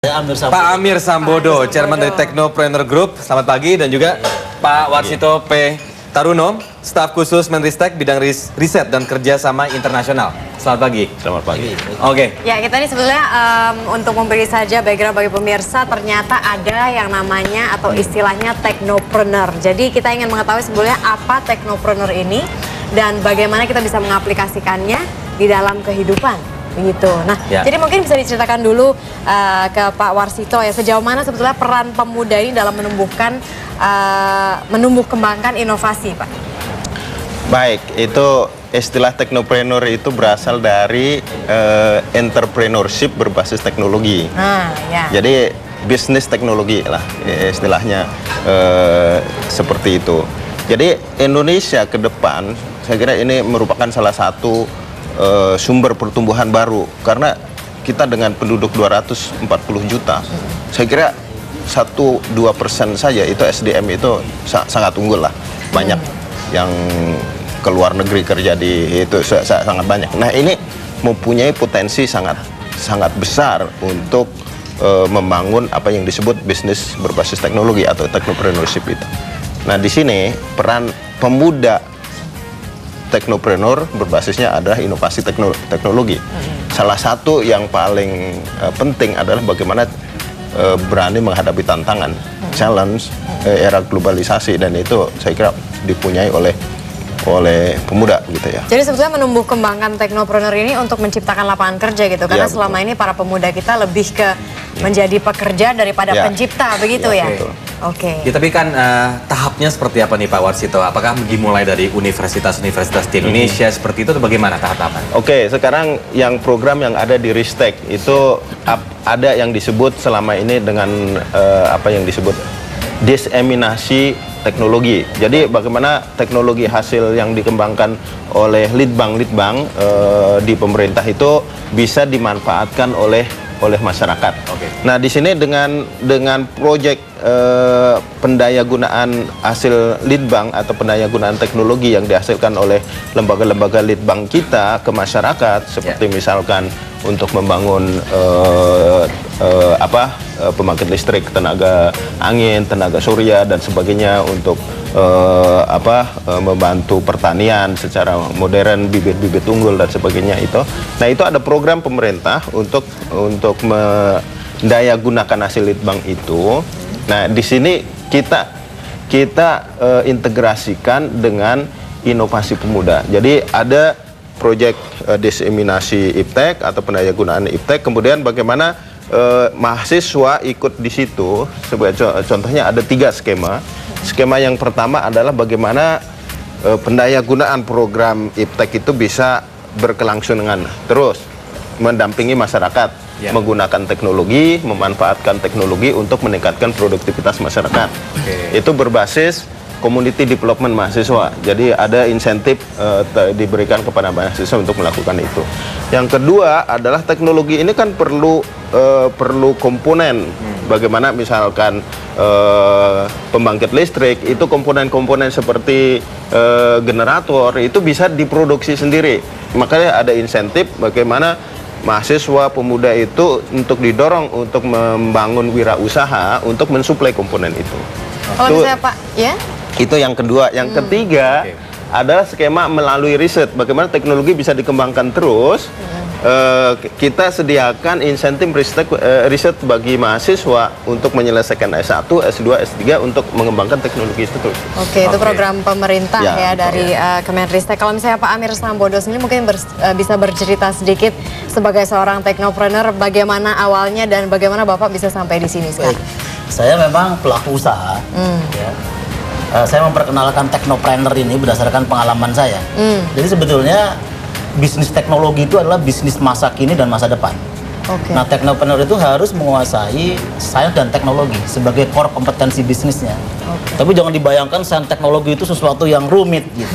Pak Amir Sambodo, Chairman dari Technopreneur Group. Selamat pagi, dan juga Pak Warsito P. Taruno, staf khusus Menristek bidang riset dan kerjasama internasional. Selamat pagi. Selamat pagi. Oke. Ya, kita ini sebenarnya untuk memberi saja background bagi pemirsa, ternyata ada yang namanya atau istilahnya technopreneur. Jadi kita ingin mengetahui sebenarnya apa technopreneur ini dan bagaimana kita bisa mengaplikasikannya di dalam kehidupan. Begitu. Nah, jadi mungkin bisa diceritakan dulu ke Pak Warsito ya, sejauh mana sebetulnya peran pemuda ini dalam menumbuh kembangkan inovasi, Pak? Baik, itu istilah technopreneur itu berasal dari entrepreneurship berbasis teknologi. Jadi bisnis teknologi lah istilahnya, seperti itu. Jadi Indonesia ke depan, saya kira ini merupakan salah satu sumber pertumbuhan baru, karena kita dengan penduduk 240 juta, saya kira 1-2% saja itu SDM itu sangat unggul lah, banyak yang keluar negeri kerja di itu sangat banyak. Nah, ini mempunyai potensi sangat besar untuk membangun apa yang disebut bisnis berbasis teknologi atau technopreneurship itu. Nah, di sini peran pemuda teknopreneur berbasisnya adalah inovasi teknologi. Salah satu yang paling penting adalah bagaimana berani menghadapi tantangan, challenge era globalisasi, dan itu saya kira dipunyai oleh pemuda gitu ya. Jadi sebetulnya menumbuh kembangkan teknopreneur ini untuk menciptakan lapangan kerja gitu, karena selama ini para pemuda kita lebih ke menjadi pekerja daripada pencipta, begitu ya? Oke. Ya, tapi kan tahapnya seperti apa nih Pak Warsito? Apakah dimulai dari universitas-universitas di Indonesia seperti itu, atau bagaimana tahap-tahapnya? Oke, sekarang yang program yang ada di Ristek itu ada yang disebut selama ini dengan apa yang disebut diseminasi teknologi. Jadi bagaimana teknologi hasil yang dikembangkan oleh litbang di pemerintah itu bisa dimanfaatkan oleh masyarakat. Nah, di sini dengan proyek pendayagunaan hasil litbang atau pendayagunaan teknologi yang dihasilkan oleh lembaga-lembaga litbang kita ke masyarakat, seperti misalkan untuk membangun pembangkit listrik tenaga angin, tenaga surya dan sebagainya, untuk membantu pertanian secara modern, bibit-bibit unggul dan sebagainya itu. Nah, itu ada program pemerintah untuk mendayagunakan hasil litbang itu. Nah, di sini kita integrasikan dengan inovasi pemuda. Jadi ada proyek diseminasi iptek atau pendayagunaan iptek, kemudian bagaimana mahasiswa ikut di situ. Sebagai contohnya ada 3 skema. Skema yang pertama adalah bagaimana pendayagunaan program iptek itu bisa berkelangsungan terus, mendampingi masyarakat, menggunakan teknologi, memanfaatkan teknologi untuk meningkatkan produktivitas masyarakat. Itu berbasis community development mahasiswa. Jadi ada insentif diberikan kepada mahasiswa untuk melakukan itu. Yang kedua adalah teknologi ini kan perlu komponen. Bagaimana misalkan pembangkit listrik itu komponen-komponen seperti generator itu bisa diproduksi sendiri. Makanya ada insentif bagaimana mahasiswa pemuda itu untuk didorong untuk membangun wirausaha untuk mensuplai komponen itu. Kalau misalnya Pak, ya? Itu yang kedua. Yang ketiga adalah skema melalui riset. Bagaimana teknologi bisa dikembangkan terus. Kita sediakan insentif riset bagi mahasiswa untuk menyelesaikan S1, S2, S3 untuk mengembangkan teknologi itu terus. Itu program pemerintah dari Kemenristek. Kalau misalnya Pak Amir Sambodo sendiri mungkin bisa bercerita sedikit sebagai seorang teknopreneur, bagaimana awalnya dan bagaimana Bapak bisa sampai di sini sekarang? Saya memang pelaku usaha. Saya memperkenalkan teknopreneur ini berdasarkan pengalaman saya. Jadi sebetulnya bisnis teknologi itu adalah bisnis masa kini dan masa depan. Nah, teknopreneur itu harus menguasai sains dan teknologi sebagai core kompetensi bisnisnya. Tapi jangan dibayangkan sains teknologi itu sesuatu yang rumit gitu.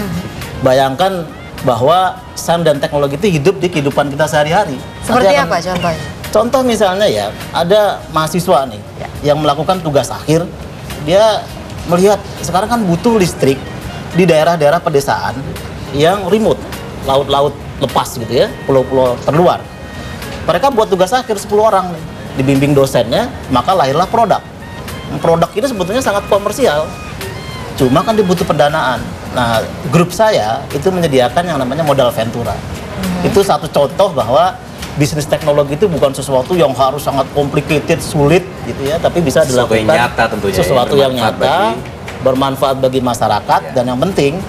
Bayangkan bahwa sains dan teknologi itu hidup di kehidupan kita sehari-hari. Seperti apa contohnya? Contoh misalnya ya, ada mahasiswa nih yang melakukan tugas akhir, dia melihat sekarang kan butuh listrik di daerah-daerah pedesaan yang remote, laut-laut lepas gitu ya, pulau-pulau terluar. Mereka buat tugas akhir 10 orang nih. dibimbing dosennya, maka lahirlah produk. Produk ini sebetulnya sangat komersial, cuma kan dibutuh pendanaan. Nah, grup saya itu menyediakan yang namanya modal ventura. Itu satu contoh bahwa bisnis teknologi itu bukan sesuatu yang harus sangat complicated, sulit gitu ya, tapi bisa dilakukan sesuatu yang nyata, bermanfaat bagi masyarakat, dan yang penting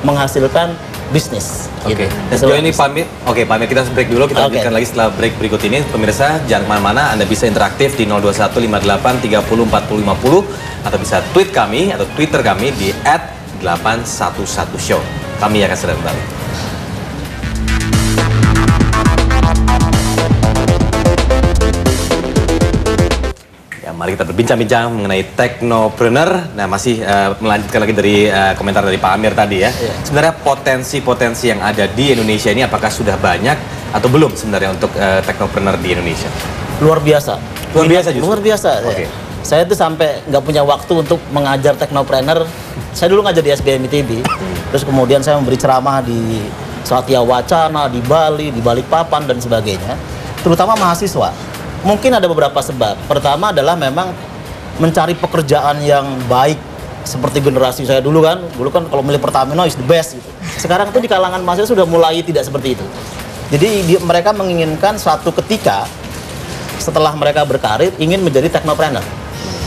menghasilkan bisnis. Oke. Dan sejauh ini pamit. Oke, pamit, kita break dulu. Kita lanjutkan lagi setelah break berikut ini. Pemirsa, jangan kemana-mana. Anda bisa interaktif di 02158304050 atau bisa tweet kami atau Twitter kami di @811show. Kami akan segera kembali. Mari kita berbincang-bincang mengenai teknopreneur. Nah, masih melanjutkan lagi dari komentar dari Pak Amir tadi ya. Sebenarnya potensi-potensi yang ada di Indonesia ini apakah sudah banyak atau belum sebenarnya untuk teknopreneur di Indonesia? Luar biasa. Luar biasa justru? Luar biasa. Oke. Saya tuh sampai nggak punya waktu untuk mengajar teknopreneur. Saya dulu ngajar di SBM ITB. Terus kemudian saya memberi ceramah di Satya Wacana, di Bali, di Balikpapan, dan sebagainya. Terutama mahasiswa. Mungkin ada beberapa sebab. Pertama adalah memang mencari pekerjaan yang baik seperti generasi saya dulu kan. Dulu kan kalau milih Pertamina is the best gitu. Sekarang itu di kalangan mahasiswa sudah mulai tidak seperti itu. Jadi mereka menginginkan suatu ketika setelah mereka berkarir ingin menjadi teknopreneur.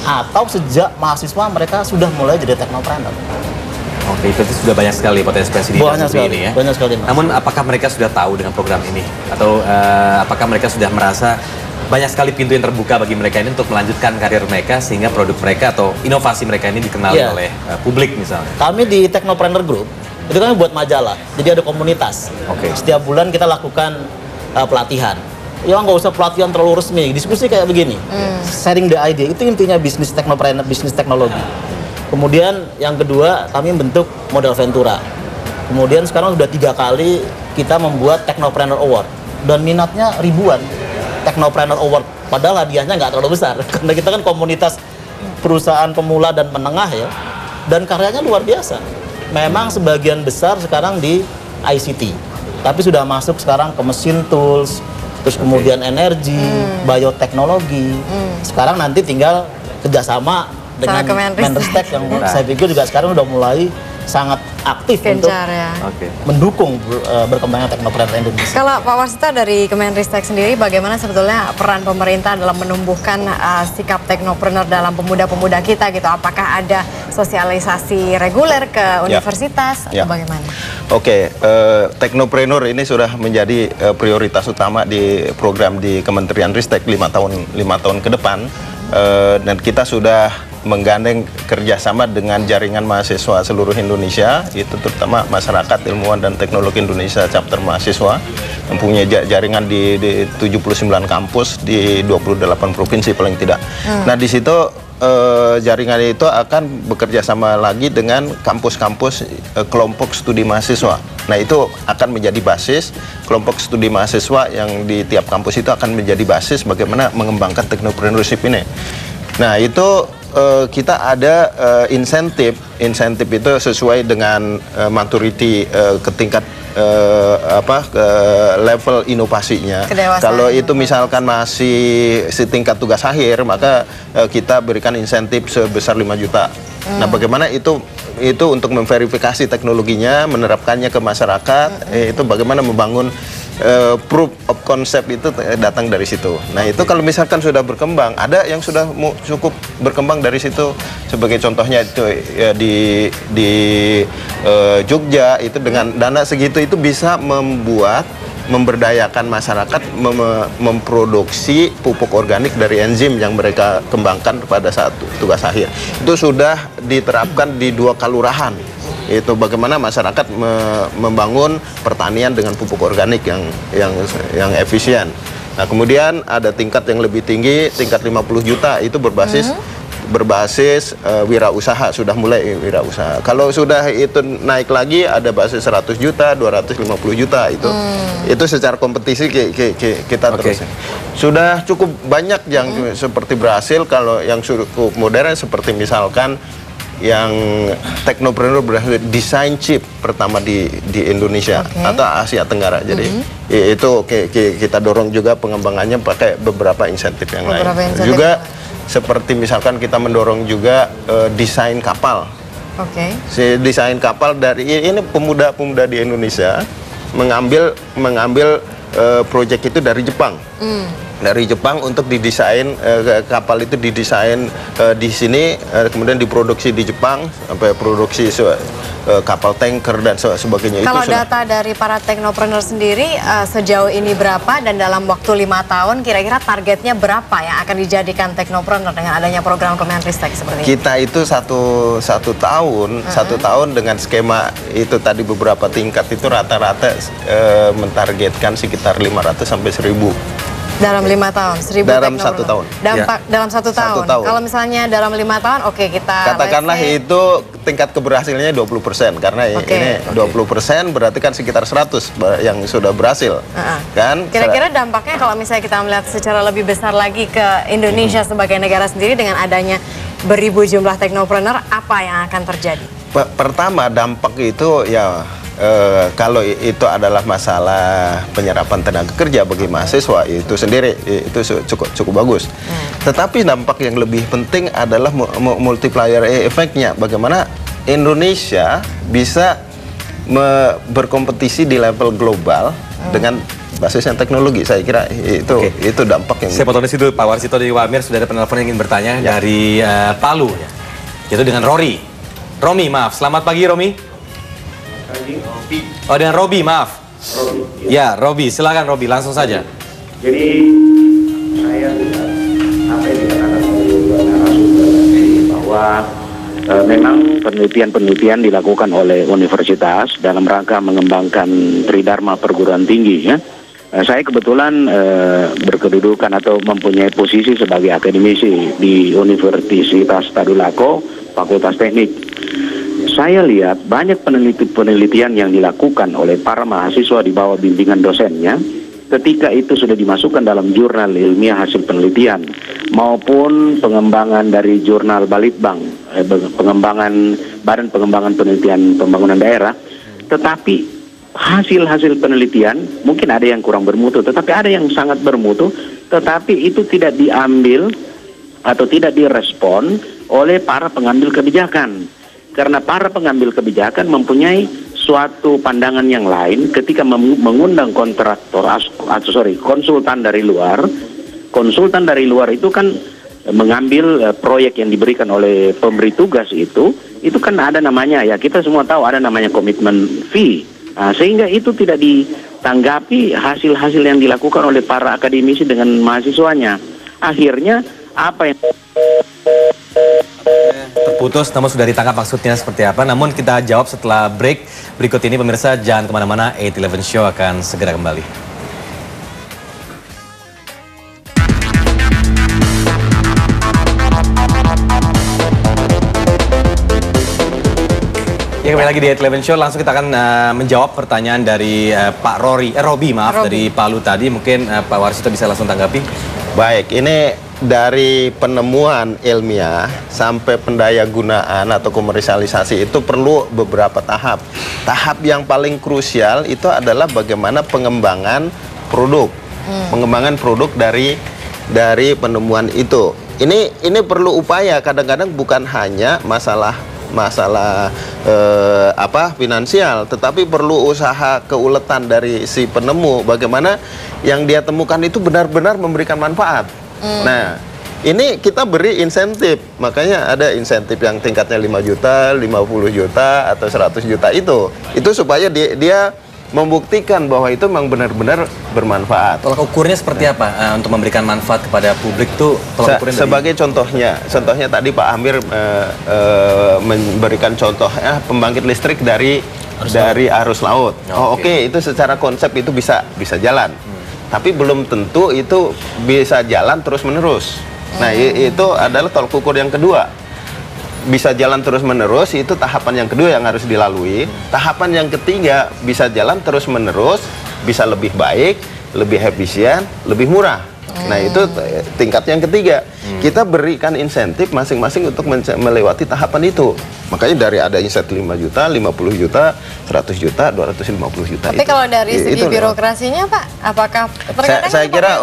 Atau sejak mahasiswa mereka sudah mulai jadi teknopreneur. Oke, itu sudah banyak sekali potensi di industri ini ya. Banyak sekali. Namun apakah mereka sudah tahu dengan program ini? Atau apakah mereka sudah merasa banyak sekali pintu yang terbuka bagi mereka ini untuk melanjutkan karir mereka sehingga produk mereka atau inovasi mereka ini dikenali oleh publik misalnya? Kami di Technopreneur Group itu kami buat majalah, jadi ada komunitas. Setiap bulan kita lakukan pelatihan. Ya nggak usah pelatihan terlalu resmi, diskusi kayak begini, sharing the idea, itu intinya bisnis teknopreneur, bisnis teknologi. Kemudian yang kedua kami bentuk modal ventura. Kemudian sekarang sudah 3 kali kita membuat Technopreneur Award dan minatnya ribuan. Technopreneur Award, padahal hadiahnya nggak terlalu besar karena kita kan komunitas perusahaan pemula dan menengah ya, dan karyanya luar biasa. Memang sebagian besar sekarang di ICT, tapi sudah masuk sekarang ke mesin tools, terus kemudian energi, bioteknologi. Sekarang nanti tinggal kerjasama dengan Menristek yang saya pikir juga sekarang udah mulai sangat aktif untuk mendukung berkembangnya teknopreneur Indonesia. Kalau Pak Warsito dari Kemenristek sendiri, bagaimana sebetulnya peran pemerintah dalam menumbuhkan sikap teknopreneur dalam pemuda-pemuda kita gitu? Apakah ada sosialisasi reguler ke universitas atau bagaimana? Oke, teknopreneur ini sudah menjadi prioritas utama di program di Kementerian Ristek 5 tahun ke depan, dan kita sudah menggandeng kerjasama dengan jaringan mahasiswa seluruh Indonesia, itu terutama masyarakat ilmuwan dan teknologi Indonesia chapter mahasiswa yang punya jaringan di 79 kampus di 28 provinsi paling tidak. Nah di situ jaringan itu akan bekerja sama lagi dengan kampus-kampus kelompok studi mahasiswa. Nah itu akan menjadi basis kelompok studi mahasiswa yang di tiap kampus itu akan menjadi basis bagaimana mengembangkan teknopreneurship ini. Nah itu kita ada insentif itu sesuai dengan maturity ke tingkat level inovasinya. Kalau itu misalkan masih setingkat tugas akhir, maka kita berikan insentif sebesar 5 juta. Nah, bagaimana itu untuk memverifikasi teknologinya, menerapkannya ke masyarakat, itu bagaimana membangun proof of concept itu datang dari situ. Nah itu kalau misalkan sudah berkembang, ada yang sudah cukup berkembang dari situ. Sebagai contohnya itu ya, di Jogja itu dengan dana segitu itu bisa memberdayakan masyarakat memproduksi pupuk organik dari enzim yang mereka kembangkan pada saat tugas akhir. Itu sudah diterapkan di 2 kelurahan. Itu bagaimana masyarakat membangun pertanian dengan pupuk organik yang efisien. Nah, kemudian ada tingkat yang lebih tinggi, tingkat 50 juta itu berbasis wirausaha, sudah mulai wirausaha. Kalau sudah itu naik lagi ada basis 100 juta, 250 juta itu secara kompetisi kita terus. Sudah cukup banyak yang seperti berhasil. Kalau yang cukup modern seperti misalkan teknopreneur berhasil desain chip pertama di Indonesia atau Asia Tenggara. Jadi itu kita dorong juga pengembangannya pakai beberapa insentif yang lain. Juga seperti misalkan kita mendorong juga desain kapal. Si desain kapal dari ini pemuda-pemuda di Indonesia mengambil proyek itu dari Jepang. Dari Jepang untuk didesain kapal itu didesain di sini, kemudian diproduksi di Jepang sampai produksi kapal tanker dan sebagainya. Kalau itu data dari para teknopreneur sendiri sejauh ini berapa dan dalam waktu 5 tahun kira-kira targetnya berapa yang akan dijadikan teknopreneur dengan adanya program Kemenristek seperti ini? Kita itu satu tahun dengan skema itu tadi beberapa tingkat itu rata-rata mentargetkan sekitar 500 sampai 1000. Dalam 5 tahun, 1000 dalam 1 tahun. Dalam 1 tahun. Kalau misalnya dalam 5 tahun, oke kita katakanlah itu tingkat keberhasilannya 20%, karena ini 20% berarti kan sekitar 100 yang sudah berhasil. Kan? Kira-kira dampaknya kalau misalnya kita melihat secara lebih besar lagi ke Indonesia sebagai negara sendiri dengan adanya beribu jumlah teknopreneur, apa yang akan terjadi? Pertama dampak itu ya kalau itu adalah masalah penyerapan tenaga kerja bagi mahasiswa itu sendiri itu cukup bagus. Tetapi dampak yang lebih penting adalah multiplier efeknya. Bagaimana Indonesia bisa berkompetisi di level global dengan basisnya teknologi. Saya kira itu dampak yang. Saya potong di situ, Pak Warsito dari Wamir sudah ada penelpon yang ingin bertanya dari Palu ya. Yaitu dengan Romi, maaf. Selamat pagi Romi. Oh, dengan Robi, maaf. Ya, Robi, silakan Robi, langsung saja. Jadi saya lihat apa yang dikatakan oleh dua narasumber tadi bahwa memang penelitian dilakukan oleh universitas dalam rangka mengembangkan tridharma perguruan tinggi ya. Saya kebetulan berkedudukan atau mempunyai posisi sebagai akademisi di Universitas Tadulako, Fakultas Teknik. Saya lihat banyak penelitian yang dilakukan oleh para mahasiswa di bawah bimbingan dosennya ketika itu sudah dimasukkan dalam jurnal ilmiah hasil penelitian maupun pengembangan dari jurnal Balitbang, pengembangan Badan Pengembangan Penelitian Pembangunan Daerah, tetapi hasil-hasil penelitian mungkin ada yang kurang bermutu, tetapi ada yang sangat bermutu, tetapi itu tidak diambil atau tidak direspon oleh para pengambil kebijakan. Karena para pengambil kebijakan mempunyai suatu pandangan yang lain ketika mengundang konsultan dari luar. Konsultan dari luar itu kan mengambil proyek yang diberikan oleh pemberi tugas itu kan ada namanya ya, kita semua tahu ada namanya komitmen fee. Sehingga itu tidak ditanggapi hasil-hasil yang dilakukan oleh para akademisi dengan mahasiswanya. Akhirnya apa yang terputus, namun sudah ditangkap maksudnya seperti apa. Namun kita jawab setelah break. Berikut ini pemirsa, jangan kemana-mana, 811 Show akan segera kembali. Ya, kembali lagi di 811 Show. Langsung kita akan menjawab pertanyaan dari Pak Robi, dari Palu tadi. Mungkin Pak Warsito bisa langsung tanggapi. Baik, ini dari penemuan ilmiah sampai pendayagunaan atau komersialisasi itu perlu beberapa tahap. Tahap yang paling krusial itu adalah bagaimana pengembangan produk. Pengembangan produk dari penemuan itu. Ini perlu upaya, kadang-kadang bukan hanya masalah finansial, tetapi perlu usaha keuletan dari si penemu, bagaimana yang dia temukan itu benar-benar memberikan manfaat. Nah, ini kita beri insentif, makanya ada insentif yang tingkatnya 5 juta, 50 juta, atau 100 juta itu supaya dia membuktikan bahwa itu memang benar-benar bermanfaat. Tolak ukurnya seperti apa untuk memberikan manfaat kepada publik tuh? Sebagai contohnya tadi Pak Amir memberikan contohnya pembangkit listrik dari arus laut. Oke, itu secara konsep itu bisa jalan. Tapi belum tentu itu bisa jalan terus-menerus. Nah, itu adalah tolak ukur yang kedua. Bisa jalan terus-menerus, itu tahapan yang kedua yang harus dilalui. Tahapan yang ketiga, bisa jalan terus-menerus, bisa lebih baik, lebih efisien, lebih murah. Nah itu tingkat yang ketiga. Kita berikan insentif masing-masing untuk melewati tahapan itu. Makanya dari ada insentif 5 juta, 50 juta, 100 juta, 250 juta. Tapi kalau dari segi birokrasinya Pak, apakah saya kira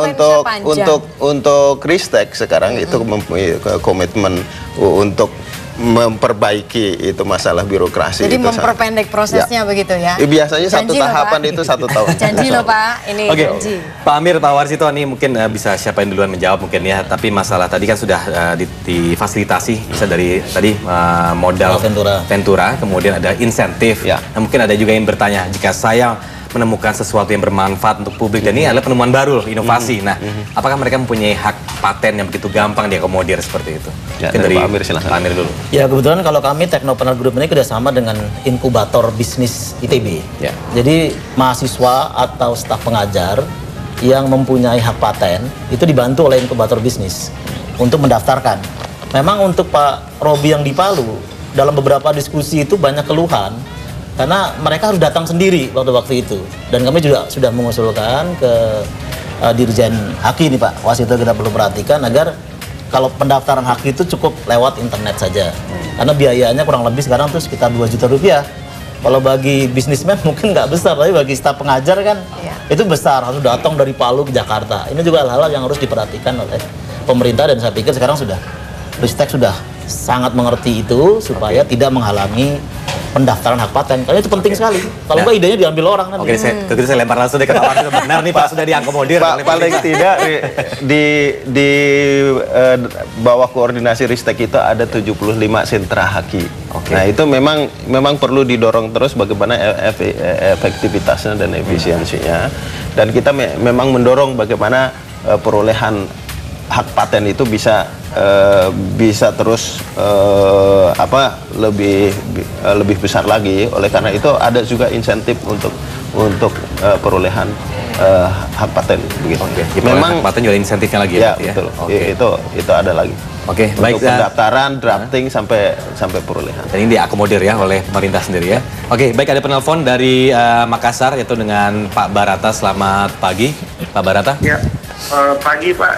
untuk Ristek sekarang itu mempunyai komitmen untuk memperbaiki itu masalah birokrasi. Jadi itu memperpendek prosesnya begitu ya? Biasanya janji satu tahapan itu 1 tahun. Janji loh Pak, ini janji. Pak Amir, Pak Warsito, ini mungkin bisa siapa yang duluan menjawab mungkin ya. Tapi masalah tadi kan sudah difasilitasi, bisa dari tadi modal Ventura, kemudian ada insentif. Ya. Nah, mungkin ada juga yang bertanya, jika saya menemukan sesuatu yang bermanfaat untuk publik, dan ini adalah penemuan baru, inovasi. Nah, apakah mereka mempunyai hak paten yang begitu gampang diakomodir seperti itu? Ya, dari Pak Amir, silahkan. Pak Amir dulu. Ya, kebetulan kalau kami Teknopreneur Group ini kerjasama dengan inkubator bisnis ITB. Ya. Jadi mahasiswa atau staf pengajar yang mempunyai hak paten itu dibantu oleh inkubator bisnis untuk mendaftarkan. Memang untuk Pak Robi yang di Palu, dalam beberapa diskusi itu banyak keluhan karena mereka harus datang sendiri waktu itu, dan kami juga sudah mengusulkan ke Dirjen Haki nih Pak Warsito, kita perlu perhatikan agar kalau pendaftaran Haki itu cukup lewat internet saja, karena biayanya kurang lebih sekarang tuh sekitar 2 juta rupiah. Kalau bagi bisnismen mungkin nggak besar, tapi bagi staf pengajar kan itu besar, harus datang dari Palu ke Jakarta. Ini juga hal-hal yang harus diperhatikan oleh pemerintah, dan saya pikir sekarang Ristek sudah sangat mengerti itu supaya tidak menghalangi pendaftaran hak paten, karena itu penting sekali. Kalau enggak idenya diambil orang nanti. Oke, saya lempar langsung deh ke Pak Warsito. Benar nih Pak, sudah diakomodir. Paling tidak di bawah koordinasi Ristek itu ada 75 sentra Haki. Nah itu memang perlu didorong terus bagaimana efektivitasnya dan efisiensinya. Dan kita memang mendorong bagaimana perolehan hak paten itu bisa terus lebih besar lagi. Oleh karena itu ada juga insentif untuk perolehan hak paten begitu. Memang hak paten juga insentifnya lagi ya, betul. Itu ada lagi. Oke, baik, pendaftaran, drafting sampai perolehan. Dan ini diakomodir ya oleh pemerintah sendiri ya. Oke, baik, ada penelpon dari Makassar, yaitu dengan Pak Barata. Selamat pagi, Pak Barata. Ya, pagi Pak.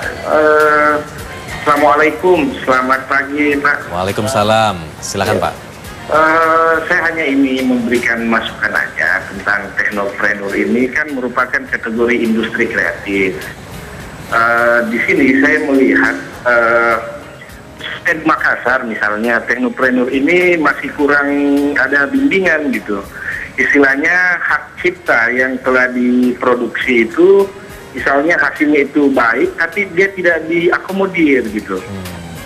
Assalamualaikum, selamat pagi Pak. Waalaikumsalam, silakan Pak. Saya hanya ini memberikan masukan aja tentang teknopreneur ini, kan merupakan kategori industri kreatif. Di sini saya melihat di Makassar misalnya teknopreneur ini masih kurang ada bimbingan gitu. Istilahnya hak cipta yang telah diproduksi itu, misalnya hasilnya itu baik, tapi dia tidak diakomodir gitu.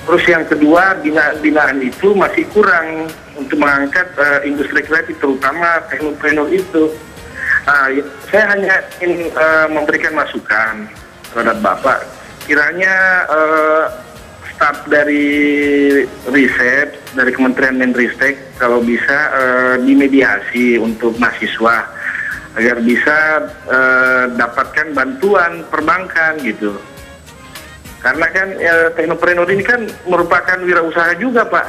Terus yang kedua, binaan itu masih kurang untuk mengangkat industri kreatif, terutama teknopreneur itu. Saya hanya ingin memberikan masukan terhadap Bapak. Kiranya staf dari riset, dari Kementerian Menristek, kalau bisa dimediasi untuk mahasiswa, agar bisa dapatkan bantuan perbankan gitu. Karena kan teknopreneur ini kan merupakan wirausaha juga Pak.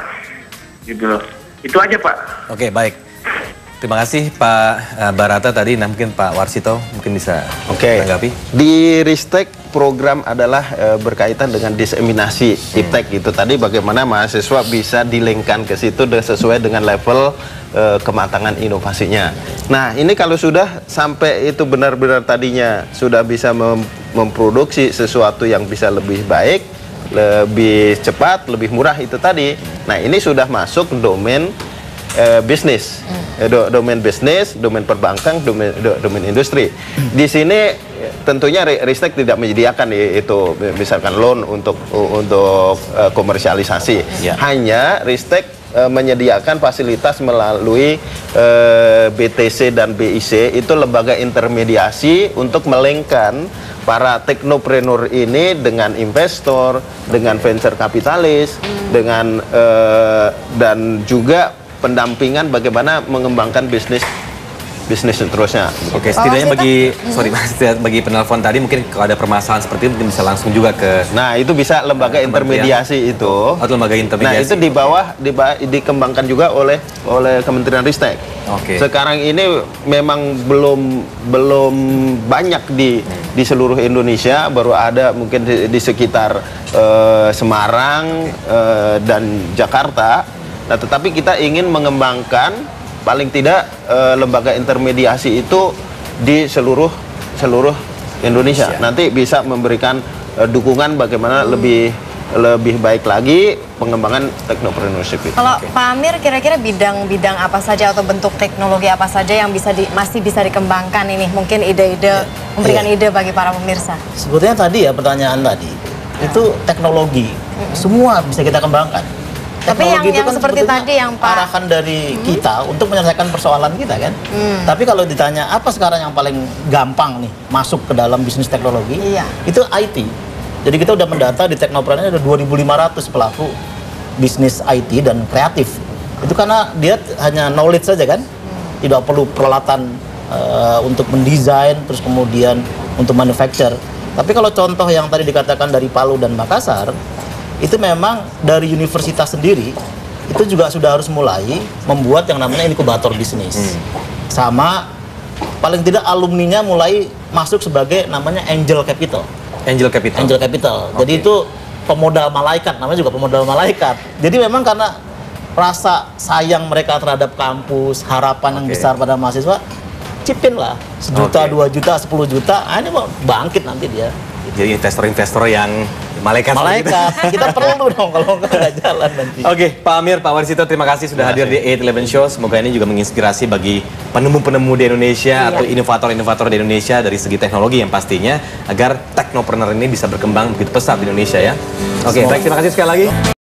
Gitu loh. Itu aja Pak. Oke, baik. Terima kasih Pak Barata tadi. Nah, mungkin Pak Warsito mungkin bisa menanggapi. Di Ristek program adalah berkaitan dengan diseminasi iptek gitu. Tadi bagaimana mahasiswa bisa dilengkan ke situ sesuai dengan level kematangan inovasinya. Nah, ini kalau sudah sampai itu benar-benar tadinya sudah bisa memproduksi sesuatu yang bisa lebih baik, lebih cepat, lebih murah itu tadi. Nah, ini sudah masuk domain bisnis, domain bisnis, domain perbankan, domain industri. Di sini tentunya Ristek tidak menyediakan itu misalkan loan untuk komersialisasi. Hanya Ristek menyediakan fasilitas melalui BTC dan BIC, itu lembaga intermediasi untuk melengkan para teknopreneur ini dengan investor, dengan venture kapitalis, dengan dan juga pendampingan bagaimana mengembangkan bisnis seterusnya. Oke, setidaknya bagi penelpon tadi mungkin kalau ada permasalahan seperti itu mungkin bisa langsung juga ke. Nah, itu bisa lembaga intermediasi itu. Lembaga intermediasi. Nah, itu di bawah dikembangkan juga oleh Kementerian Ristek. Sekarang ini memang belum banyak di seluruh Indonesia, baru ada mungkin di sekitar Semarang dan Jakarta. Nah, tetapi kita ingin mengembangkan paling tidak lembaga intermediasi itu di seluruh Indonesia. Nanti bisa memberikan dukungan bagaimana lebih baik lagi pengembangan teknopreneurship itu. Kalau Pak Amir, kira-kira bidang-bidang apa saja atau bentuk teknologi apa saja yang masih bisa dikembangkan ini? Mungkin ide-ide, memberikan ide bagi para pemirsa. Sebetulnya tadi ya pertanyaan tadi, itu teknologi, semua bisa kita kembangkan. Tapi Teknologi yang itu kan seperti tadi yang Pak arahan dari kita untuk menyelesaikan persoalan kita kan. Tapi kalau ditanya apa sekarang yang paling gampang nih masuk ke dalam bisnis teknologi, itu IT. Jadi kita udah mendata di Teknopreneur ada 2.500 pelaku bisnis IT dan kreatif. Itu karena dia hanya knowledge saja kan, tidak perlu peralatan untuk mendesain, terus kemudian untuk manufacture. Tapi kalau contoh yang tadi dikatakan dari Palu dan Makassar, itu memang dari universitas sendiri, itu juga sudah harus mulai membuat yang namanya inkubator bisnis. Sama paling tidak alumninya mulai masuk sebagai namanya angel capital. Angel capital. Jadi itu pemodal malaikat, namanya juga pemodal malaikat. Jadi memang karena rasa sayang mereka terhadap kampus, harapan yang besar pada mahasiswa, cipin lah 1 juta, 2 juta, 10 juta, ini mau bangkit nanti dia. Jadi investor-investor yang malaikat. Kita perlu dong kalau nggak jalan nanti. Oke, Pak Amir, Pak Warsito, terima kasih sudah hadir di 8-11 Show. Semoga ini juga menginspirasi bagi penemu-penemu di Indonesia atau inovator-inovator di Indonesia dari segi teknologi yang pastinya, agar teknopreneur ini bisa berkembang begitu pesat di Indonesia ya. Oke, baik, terima kasih sekali lagi.